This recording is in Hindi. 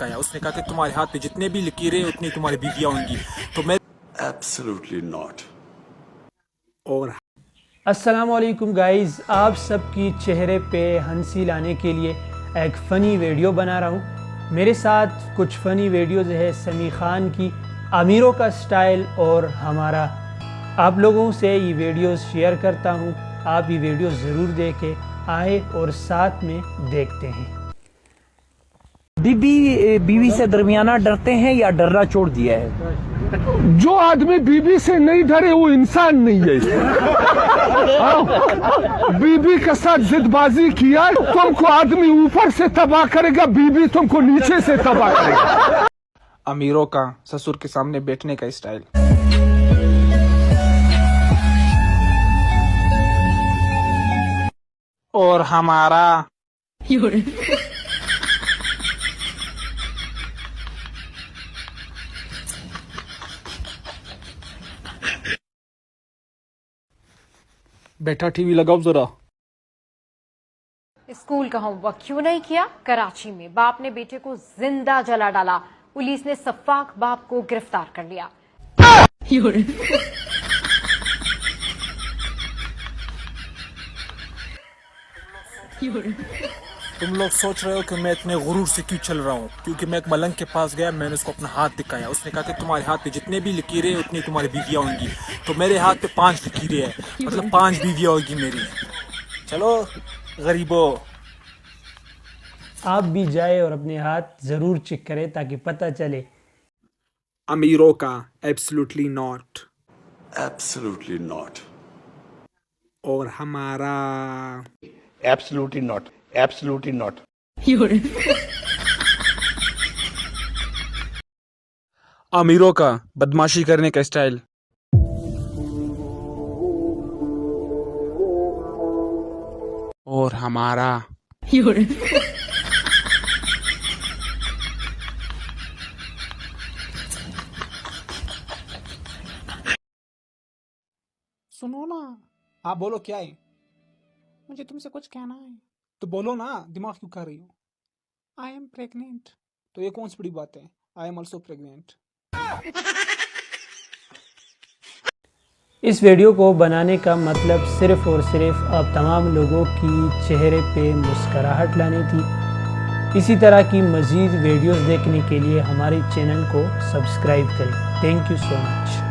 दिखाया। उसने कहा कि तुम्हारे हाथ पे जितने भी लकीरें उतनी तुम्हारी बीवियां होंगी। तो मैं एब्सोल्युटली नॉट। और अस्सलामुअलैकुम गाइज़, आप सबकी चेहरे पे हंसी लाने के लिए एक फ़नी वीडियो बना रहा हूँ। मेरे साथ कुछ फ़नी वीडियोज़ है समी खान की, अमीरों का स्टाइल और हमारा। आप लोगों से ये वीडियोज़ शेयर करता हूँ, आप ये वीडियो ज़रूर देखें, आए और साथ में देखते हैं। बीवी से दरमियाना डरते हैं या डरना छोड़ दिया है? जो आदमी बीबी से नहीं डरे वो इंसान नहीं है। बीबी के साथ जिदबाजी किया तुमको आदमी ऊपर से तबाह करेगा, बीबी तुमको नीचे से तबाह करेगा। अमीरों का ससुर के सामने बैठने का स्टाइल। और हमारा बेटा टीवी लगाओ जरा। स्कूल का होमवर्क क्यों नहीं किया? कराची में बाप ने बेटे को जिंदा जला डाला। पुलिस ने सफाक बाप को गिरफ्तार कर लिया। तुम लोग सोच रहे हो कि मैं इतने गुरूर से क्यों चल रहा हूँ? क्योंकि मैं एक मलंग के पास गया, मैंने उसको अपना हाथ दिखाया। उसने कहा कि तुम्हारे हाथ पे जितने भी लकीरें उतनी तुम्हारी बीवियां होंगी। तो मेरे हाथ पे 5 लकीरें हैं, मतलब 5 बीवियां होगी मेरी। चलो गरीबों, आप भी जाए और अपने हाथ ज़रूर चेक करें ताकि पता चले। अमीरों का एब्सोल्युटली नॉट। Absolutely not. और हमारा एब्सोल्युटली नॉट, एब्सोल्युटली नॉट। अमीरों का बदमाशी करने का स्टाइल। और हमारा सुनो ना, आप बोलो क्या है? मुझे तुमसे कुछ कहना है। तो बोलो ना, दिमाग क्यों कर रही हो? I am pregnant. तो ये कौन सी बड़ी बात है? I am also pregnant. इस वीडियो को बनाने का मतलब सिर्फ़ और सिर्फ आप तमाम लोगों की चेहरे पे मुस्कुराहट लानी थी। इसी तरह की मज़ीद वीडियोस देखने के लिए हमारे चैनल को सब्सक्राइब करें। Thank you so much.